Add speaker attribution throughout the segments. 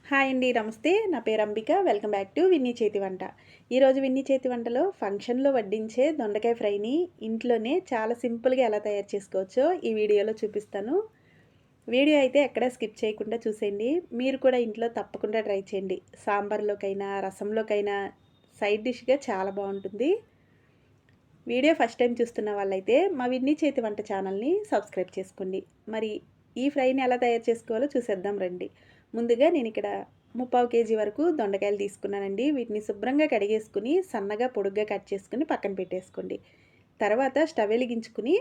Speaker 1: Hi అండి. నమస్తే. నా పేరు Ambika. Welcome back to Vinny చేతి వంట. ఈరోజు విన్నీ చేతి వంటలో ఫంక్షన్‌లో వడ్డించే దొండకాయ ఫ్రైని ఇంట్లోనే చాలా సింపుల్‌గా ఎలా తయారు చేసుకోవచ్చో ఈ వీడియోలో చూపిస్తాను. వీడియో అయితే ఎక్కడ స్కిప్ చేయకుండా చూసేయండి. మీరు కూడా ఇంట్లో తప్పకుండా ట్రై చేయండి. సాంబార్‌లోకైనా, రసంలోకైనా సైడ్ డిష్‌గా చాలా బావుంటుంది. వీడియో ఫస్ట్ టైం చూస్తున్న వాళ్ళైతే మా విన్నీ చేతి వంట ఛానల్‌ని సబ్స్క్రైబ్ చేసుకోండి. మరి ఈ ఫ్రైని ఎలా తయారు చేసుకోవాలో చూసేద్దాం రండి. ముందుగా నేనిక్కడ 3/4 కేజీ వరకు దొండకాయలు తీసుకున్నానండి. వీటిని శుభ్రంగా కడిగేసుకొని, సన్నగా పొడుగ్గా కట్ చేసుకొని పక్కన పెట్టేసుకోండి. తర్వాత స్టవ్ వెలిగించుకొని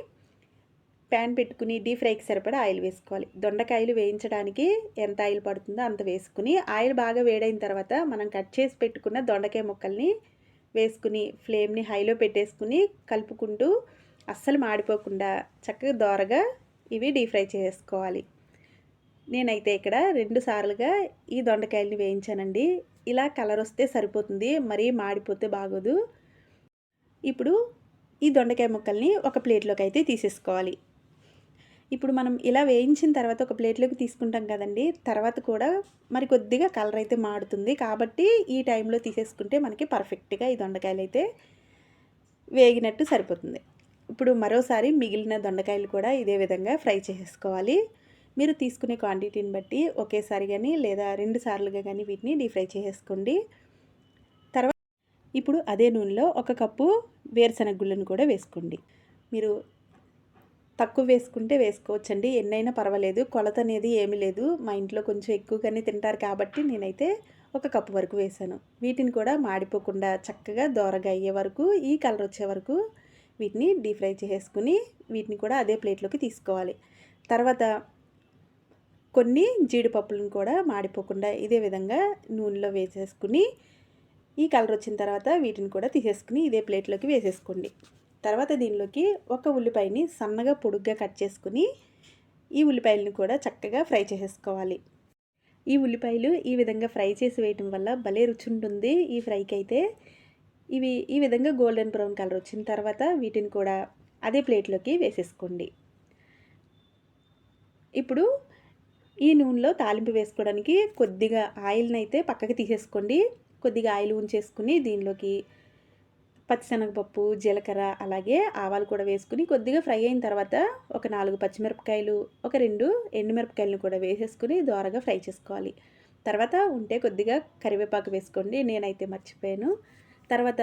Speaker 1: ప్యాన్ పెట్టుకుని డీప్ ఫ్రైకి సరిపడా ఆయిల్ వేసుకోవాలి. దొండకాయలు వేయించడానికి ఎంత ఆయిల్ పడుతుందో అంత వేసుకుని, ఆయిల్ బాగా వేడైన తర్వాత మనం కట్ చేసి పెట్టుకున్న దొండకాయ ముక్కల్ని వేసుకుని ఫ్లేమ్ని హైలో పెట్టేసుకుని కలుపుకుంటూ అస్సలు మాడిపోకుండా చక్కగా దోరగా ఇవి డీప్ ఫ్రై చేసుకోవాలి. నేనైతే ఇక్కడ 2 సార్లుగా ఈ దొండకాయలని వేయించానండి. ఇలా కలర్ వస్తే సరిపోతుంది, మరీ మాడిపోతే బాగోదు. ఇప్పుడు ఈ దొండకాయ ముక్కల్ని ఒక ప్లేట్లోకి అయితే తీసేసుకోవాలి. ఇప్పుడు మనం ఇలా వేయించిన తర్వాత ఒక ప్లేట్లోకి తీసుకుంటాం కదండి, తర్వాత కూడా మరి కొద్దిగా కలర్ అయితే మాడుతుంది. కాబట్టి ఈ టైంలో తీసేసుకుంటే మనకి పర్ఫెక్ట్గా ఈ దొండకాయలు అయితే వేగినట్టు సరిపోతుంది. ఇప్పుడు మరోసారి మిగిలిన దొండకాయలు కూడా ఇదే విధంగా ఫ్రై చేసేసుకోవాలి. మీరు తీసుకునే క్వాంటిటీని బట్టి ఒకేసారి కానీ లేదా 2 సార్లుగా కానీ వీటిని డీప్ ఫ్రై చేసేసుకోండి. తర్వాత ఇప్పుడు అదే నూనెలో 1 కప్పు వేరుశనగ గుళ్ళను కూడా వేసుకోండి. మీరు తక్కువ వేసుకుంటే వేసుకోవచ్చండి, ఎన్నైనా పర్వాలేదు. కొలత అనేది ఏమీ లేదు. మా ఇంట్లో కొంచెం ఎక్కువగానే తింటారు కాబట్టి నేనైతే 1 కప్పు వరకు వేశాను. వీటిని కూడా మాడిపోకుండా చక్కగా దోరగా అయ్యే వరకు, ఈ కలర్ వచ్చే వరకు వీటిని డీప్ ఫ్రై చేసేసుకుని వీటిని కూడా అదే ప్లేట్లోకి తీసుకోవాలి. తర్వాత కొన్ని జీడిపప్పులను కూడా మాడిపోకుండా ఇదే విధంగా నూనెలో వేసేసుకుని ఈ కలర్ వచ్చిన తర్వాత వీటిని కూడా తీసేసుకుని ఇదే ప్లేట్లోకి వేసేసుకోండి. తర్వాత దీనిలోకి ఒక ఉల్లిపాయని సన్నగా పొడుగ్గా కట్ చేసుకుని ఈ ఉల్లిపాయలను కూడా చక్కగా ఫ్రై చేసేసుకోవాలి. ఈ ఉల్లిపాయలు ఈ విధంగా ఫ్రై చేసి వేయటం వల్ల భలే రుచి ఉంటుంది ఈ ఫ్రైకి అయితే. ఇవి ఈ విధంగా గోల్డెన్ బ్రౌన్ కలర్ వచ్చిన తర్వాత వీటిని కూడా అదే ప్లేట్లోకి వేసేసుకోండి. ఇప్పుడు ఈ నూనెలో తాలింపు వేసుకోవడానికి కొద్దిగా ఆయిల్ని అయితే పక్కకి తీసేసుకోండి. కొద్దిగా ఆయిల్ ఉంచేసుకుని దీనిలోకి పచ్చిశనగపప్పు, జీలకర్ర అలాగే ఆవాలు కూడా వేసుకుని కొద్దిగా ఫ్రై అయిన తర్వాత ఒక 4 పచ్చిమిరపకాయలు, ఒక 2 ఎండుమిరపకాయలను కూడా వేసేసుకుని దోరగా ఫ్రై చేసుకోవాలి. తర్వాత ఉంటే కొద్దిగా కరివేపాకు వేసుకోండి, నేనైతే మర్చిపోయాను. తర్వాత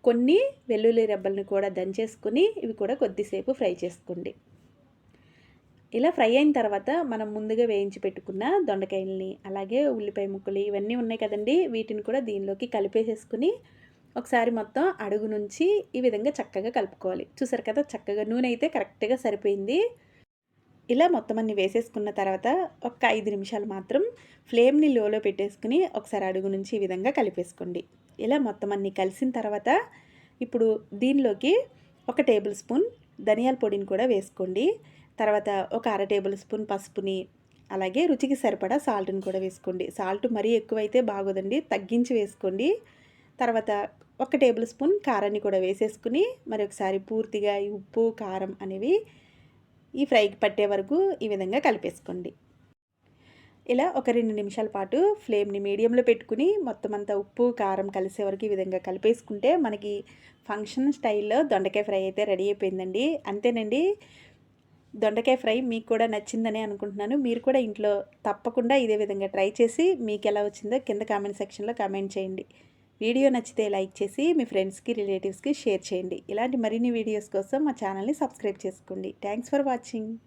Speaker 1: కొన్ని వెల్లుల్లి రెబ్బలను కూడా దంచేసుకుని ఇవి కూడా కొద్దిసేపు ఫ్రై చేసుకోండి. ఇలా ఫ్రై అయిన తర్వాత మనం ముందుగా వేయించి పెట్టుకున్న దొండకాయలని అలాగే ఉల్లిపాయ ముక్కలు ఇవన్నీ ఉన్నాయి కదండి, వీటిని కూడా దీనిలోకి కలిపేసేసుకుని ఒకసారి మొత్తం అడుగు నుంచి ఈ విధంగా చక్కగా కలుపుకోవాలి. చూసారు కదా, చక్కగా నూనె అయితే కరెక్ట్గా సరిపోయింది. ఇలా మొత్తం అన్ని వేసేసుకున్న తర్వాత ఒక 5 నిమిషాలు మాత్రం ఫ్లేమ్ని లోలో పెట్టేసుకుని ఒకసారి అడుగు నుంచి ఈ విధంగా కలిపేసుకోండి. ఇలా మొత్తం అన్ని కలిసిన తర్వాత ఇప్పుడు దీనిలోకి 1 టేబుల్ స్పూన్ ధనియాల పొడిని కూడా వేసుకోండి. తర్వాత ఒక 1/2 టేబుల్ స్పూన్ పసుపుని అలాగే రుచికి సరిపడా సాల్ట్ని కూడా వేసుకోండి. సాల్ట్ మరీ ఎక్కువైతే బాగోదండి, తగ్గించి వేసుకోండి. తర్వాత 1 టేబుల్ స్పూన్ కారాన్ని కూడా వేసేసుకుని మరి ఒకసారి పూర్తిగా ఈ ఉప్పు కారం అనేవి ఈ ఫ్రైకి పట్టే వరకు ఈ విధంగా కలిపేసుకోండి. ఇలా ఒక 2 నిమిషాల పాటు ఫ్లేమ్ని మీడియంలో పెట్టుకుని మొత్తం అంతా ఉప్పు కారం కలిసే వరకు ఈ విధంగా కలిపేసుకుంటే మనకి ఫంక్షన్ స్టైల్లో దొండకాయ ఫ్రై అయితే రెడీ అయిపోయిందండి. అంతేనండి. దొండకాయ ఫ్రై మీకు కూడా నచ్చిందని అనుకుంటున్నాను. మీరు కూడా ఇంట్లో తప్పకుండా ఇదే విధంగా ట్రై చేసి మీకు ఎలా వచ్చిందో కింద కామెంట్ సెక్షన్లో కామెంట్ చేయండి. వీడియో నచ్చితే లైక్ చేసి మీ ఫ్రెండ్స్కి రిలేటివ్స్కి షేర్ చేయండి. ఇలాంటి మరిన్ని వీడియోస్ కోసం మా ఛానల్ని సబ్స్క్రైబ్ చేసుకోండి. Thanks for watching.